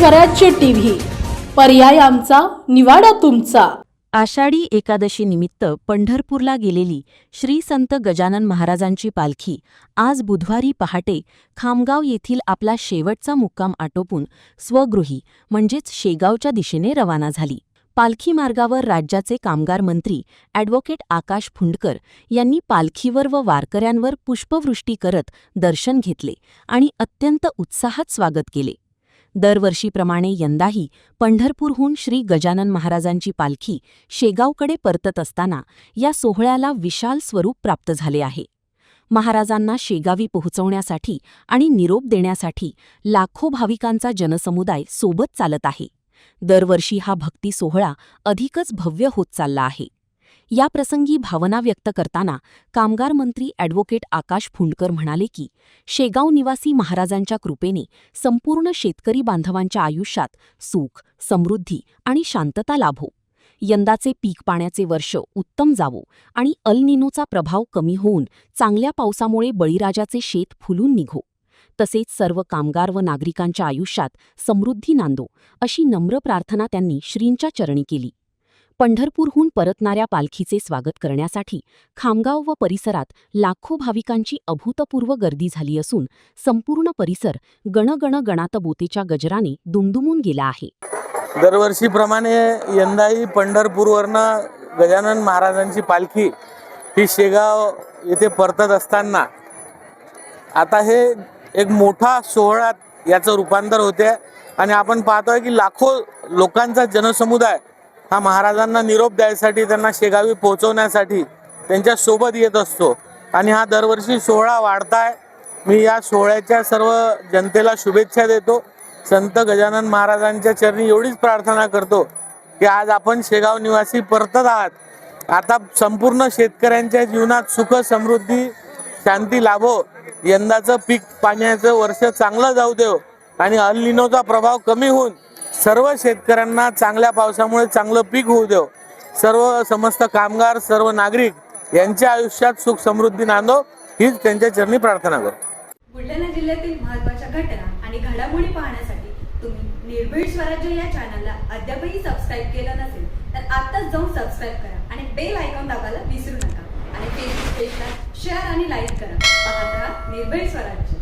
स्वराज्य टीव्ही, पर्याय आमचा, निवाडा तुमचा। आषाढी एकादशी निमित्त पंढरपूरला गेलेली श्री संत गजानन महाराजांची पालखी आज बुधवारी पहाटे खामगाव येथील आपला शेवटचा मुक्काम आटोपून स्वगृही म्हणजेच शेगावच्या दिशेने रवाना झाली। पालखी मार्गावर राज्याचे कामगार मंत्री ॲडव्होकेट आकाश फुंडकर यांनी पालखीवर व वारकऱ्यांवर पुष्पवृष्टी करत दर्शन घेतले आणि अत्यंत उत्साहात स्वागत केले। दरवर्षीप्रमाणे यंदाही पंढरपूरहून श्री गजानन महाराजांची पालखी शेगावकडे परतत असताना या सोहळ्याला विशाल स्वरूप प्राप्त झाले आहे। महाराजांना शेगावी पोहोचवण्यासाठी आणि निरोप देण्यासाठी लाखो भाविकांचा जनसमुदाय सोबत चालत आहे। दरवर्षी हा भक्ती सोहळा अधिकच भव्य होत चालला आहे। या प्रसंगी भावना व्यक्त करताना कामगार मंत्री ॲडव्होकेट आकाश फुंडकर म्हणाले की शेगाव निवासी महाराजांच्या कृपेने संपूर्ण शेतकरी बांधवांच्या आयुष्यात सुख, समृद्धी आणि शांतता लाभो। यंदाचे पीक पाण्याचे वर्ष उत्तम जावो आणि अल निनोचा प्रभाव कमी होऊन चांगल्या पावसामुळे बळीराजाचे शेत फुलून निघो। तसेच सर्व कामगार व नागरिकांच्या आयुष्यात समृद्धी नांदो अशी नम्र प्रार्थना त्यांनी श्रींच्या चरणी केली। पंढरपूरहून परतणाऱ्या पालखीचे स्वागत करण्यासाठी खामगाव व परिसरात लाखो भाविकांची अभूतपूर्व गर्दी झाली असून संपूर्ण परिसर गणगण गणात बोतेच्या गजराने दुमदुमून गेला आहे। दरवर्षीप्रमाणे यंदाही पंढरपूरवरनं गजानन महाराजांची पालखी ही शेगाव येथे परतत असताना आता हे एक मोठा सोहळा याचं रूपांतर होते आणि आपण पाहतोय की लाखो लोकांचा जनसमुदाय हा महाराजांना निरोप द्यायसाठी, त्यांना शेगावी पोहोचवण्यासाठी त्यांच्या सोबत येत असतो आणि हा दरवर्षी सोहळा वाढताय। मी या सोहळ्याच्या सर्व जनतेला शुभेच्छा देतो। संत गजानन महाराजांच्या चरणी एवढीच प्रार्थना करतो की आज आपण शेगाव निवासी परतत आहात। आता संपूर्ण शेतकऱ्यांच्या जीवनात सुख, समृद्धी, शांती लाभो। यंदाचं पीक पाण्याचं वर्ष चांगलं जाऊ देव आणि अल निनोचा प्रभाव कमी होऊन सर्व शेतकऱ्यांना चांगल्या पावसामुळे चांगलं पीक होऊ देव। सर्व समस्त कामगार, सर्व नागरिक यांच्या आयुष्यात सुख समृद्धी नांदो हीच त्यांच्या चरणी प्रार्थना करतो। बुलढाणा जिल्ह्यातील महत्त्वाच्या घटना आणि घडामोडी पाहण्यासाठी तुम्ही निर्भीड स्वराज्य या चॅनलला अद्यापही सबस्क्राईब केलं नसेल तर आत्ताच जाऊन सबस्क्राईब करा आणि बेल आयकॉन दाबायला विसरू नका आणि फेसबुक पेजला शेअर आणि लाईक करा। पाहत रहा निर्भीड स्वराज्य।